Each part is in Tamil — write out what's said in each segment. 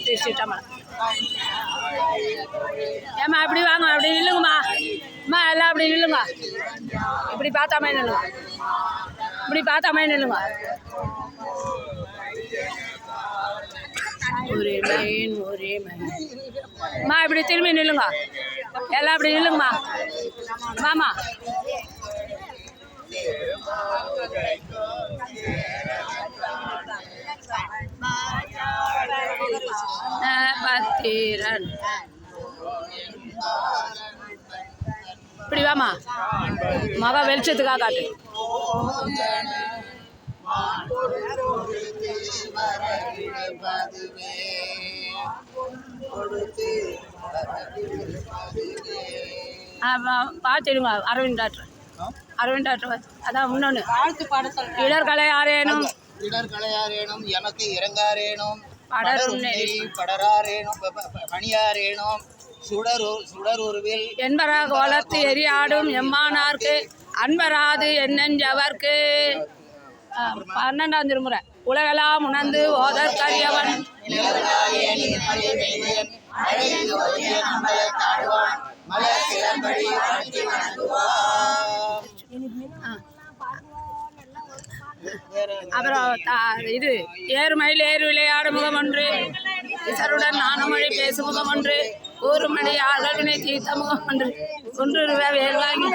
திருச்சிட்டம்பலம். ஏம்மா இப்படி வாங்க, அப்படி நில்லுங்கம்மா. அம்மா எல்லாம் அப்படி நில்லுங்க. இப்படி பார்த்தாமே நில்லுங்க. இப்படி பார்த்தாமே நில்லுங்க. ஒரே மைன் ஒரே மைன். அம்மா இப்படி திரும்பி நில்லுங்க. எல்லாம் அப்படி நில்லுங்கம்மா. வாமா. பத்திரன் இப்படி வாமா. மகா வெளிச்சத்துக்காக காட்டு. பார்த்துடுங்க. அரவிந்த் டாக்டர், அரவிந்த் டாக்டர் அதான் இன்னொன்று. இடர்களையாரேனும் எமக்கு இறங்காரேனும் படராரேனும் பணியாரேனும் சுடருருவில் என்பராக வளர்த்து எரியாடும் எம்மானார்க்கு அன்பராது என்னெஞ்சவர்க்கு. 12ஆம் திருமுறை. உலகெல்லாம் உணர்ந்து ஓதற்கரியவன் அப்புறம் இது ஏறுமயில் ஏறு விளையாடு முகம் ஒன்று, இசருடன் நானமொழி பேசு முகம் ஒன்று, கூறுமணி ஆர்கள் வினை தீர்த்த முகம் ஒன்று, ஒன்று வேல் வாங்கி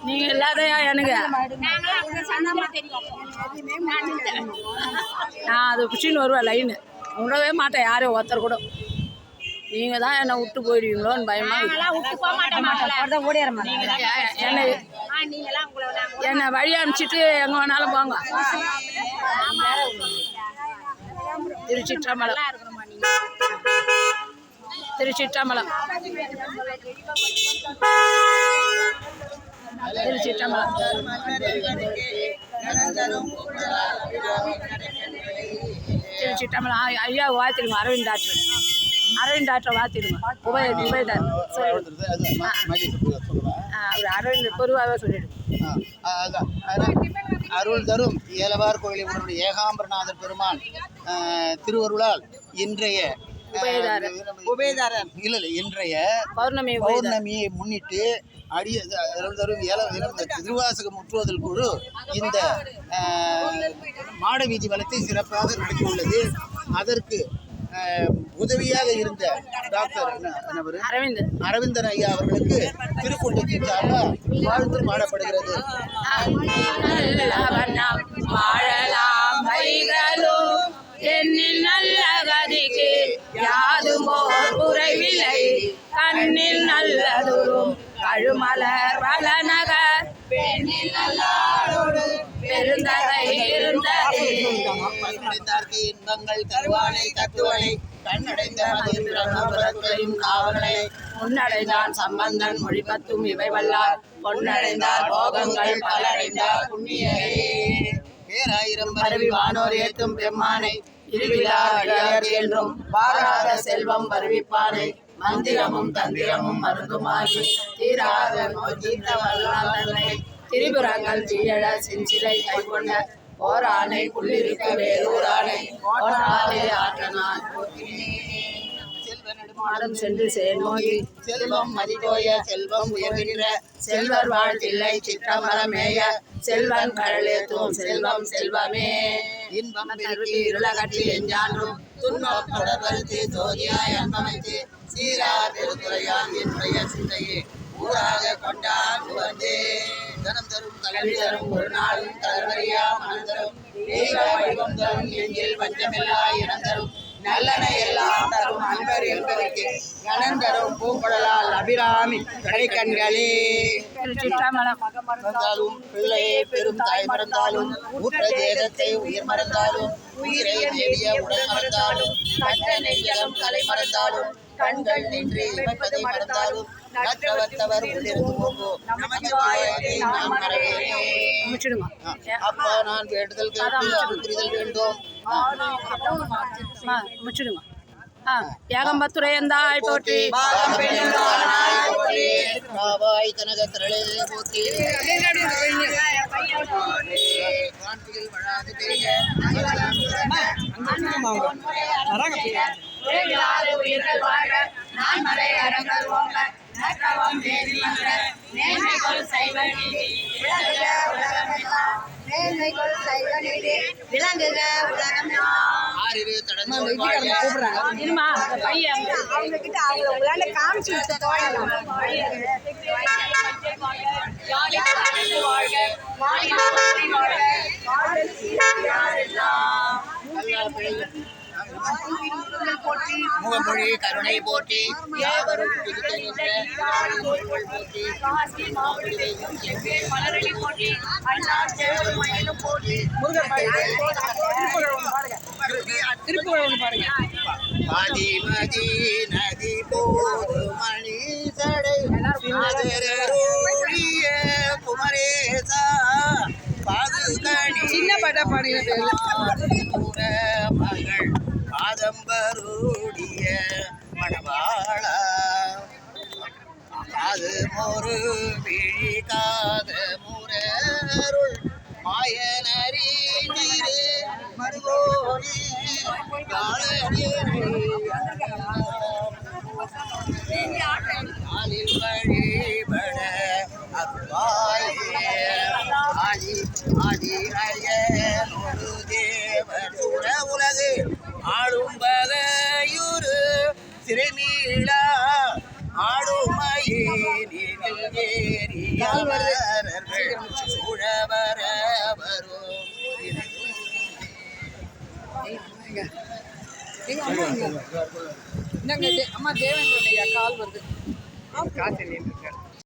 நீங்க இல்லாதையா எனக்கு நான் அது குச்சின்னு வருவேன் லைனு. விடவே மாட்டேன் யாரையும் ஒருத்தர் கூட. நீங்கள் தான் என்னை விட்டு போயிடுவீங்களோன்னு பயமா. என்னை வழி அனுப்பிச்சிட்டு எங்கே வேணாலும் போங்க. திருச்சிற்றம்பலம், திருச்சிற்றம்பலம், திருச்சிற்றம்பலம். திருச்சிற்றம்பலம். ஐயா வாழ்த்திடுங்க. அரவிந்த் டாக்டர், அரவிந்த் டாக்டர் வாழ்த்திடுங்க. உபயதார் அவர் அரவிந்த் பொதுவாகவே சொல்லிடுங்க. அருள் தரும் ஏலவார் கோயிலை உடனுடைய ஏகாம்பரநாதர் பெருமான் திருவருளால் இன்றைய இன்றைய பௌர்ணமியை முன்னிட்டு அருள் தரும் திருவாசக முற்றுவதல் குழு இந்த மாட வீதி வளத்தை சிறப்பாக நடத்தியுள்ளது. அதற்கு உதவியாக இருந்த டாக்டர் அரவிந்தன் ஐயா அவர்களுக்கு திருக்கூட்டத்தின் சார்பாக வாழ்த்து பாடப்படுகிறது. நல்ல கதிக்கு யாதுமோ குறைவில்லை, கண்ணில் நல்லதுரும் கழுமலர் வளநகர் பெருந்தகை இருந்தது. இன்பங்கள் தருவானை தத்துவனை கண்ணடைந்த காவலை முன்னடைந்தான் சம்பந்தன் மொழிபத்தும் இவை வல்லார் பொன்னடைந்தார் போகங்கள் பலடைந்தார் புண்ணியே. பேராயிரம் பரவி வானோர் ஏத்தும் பெம்மானை இருவிழார் என்றும் பாராத செல்வம் வருவிப்பானை மந்திரமும் தந்திரமும் மருந்துமாகி தீராத தீர்த்த வல்லாதனை திரிபுரங்கள் தீயழ சின்சிலை கைகொண்ட ஓரானை உள்ளிருக்க வேறூரானை ஓராதே ஆற்றனான் மாடம் சென்று சேர்நோகி செல்வம் மதிதோய செல்வம் உயர்கின்ற செல்வர் வாழ்த்தில்லை சிற்றமரமேய செல்வன் கடலேத்தும் செல்வம் செல்வமே. இன்பம் இருளகட்டி எஞ்சான்றும் துன்பம் தொடர்வருத்து ஜோதியாய் அன்பமைத்து சீரா பெருந்துறையான் என்னுடைய சிந்தையே ஊராக கொண்டாண்டு வந்தே. தனம் தரும் கல்வி தரும் ஒரு நாளும் தளர்வறியா மனம் தரும் வடிவம் தரும் எங்கில் பஞ்சமில்லா இடம் தரும் நல்லன எல்லாம் தரும் அன்பர் என்பதற்கு கணம் தரும் பூங்குழலால் அபிராமி கடைக்கண்களே. மறந்தாலும் பிள்ளையை பெரும் தாய் மறந்தாலும் ஊற்ற தேகத்தை உயிர் மறந்தாலும் உயிரை நேடிய உடல் மறந்தாலும் கற்ற நெய்யகம் கலை மறந்தாலும் கண்கள் நின்று இமைப்பதை மறந்தாலும் நற்றவத்தவர் உள்ளிருந்து போகும் நமச்சிவாயத்தை நான் மறவேனே. அப்பா நான் வேண்டுதல் கேட்டு புரிதல் வேண்டும். முடிச்சிடுங்க. ஏகம்பத்துரை எந்தாய் போற்றி கனக திரளே போற்றி அது தெரிய உயிர்கள் வாழ நான் மறை அரங்கர் ஓங்க நற்றவம் வேதி மன்ற நேர்மைகள் சைவ நீதி விளங்குக உலகமெல்லாம் நேர்மைகள் சைவ நீதி விளங்குக உலகமெல்லாம் ஆறிரு தடந்தோள் வாழ்க இருமா பையன் அவங்க கிட்ட அவங்கள உங்களால காமிச்சு விட்டு தோழலாம் முகமொழி கருணை போற்றி பாதிமதி நதி போது மணி சடை மதுரூழிய குமரேசா பாதுகணி சின்ன படம் பாடினது மகள் காதம்பருடைய மணவாளா காது மொரு விழி காத முரருள் மாயனரி நீரு மருவோனே காலில் வழிபட அருள்வாயே ஆதி ஆதி அயனொரு தேவர் சுர உலகு ஆளும் பகையுறு சிறைமீளா ஆளுமையே நீங்கள் ஏறியவர்கள் சுழவர வரும் அம்மா தேவேந்திரன் ஐயா கால் வருது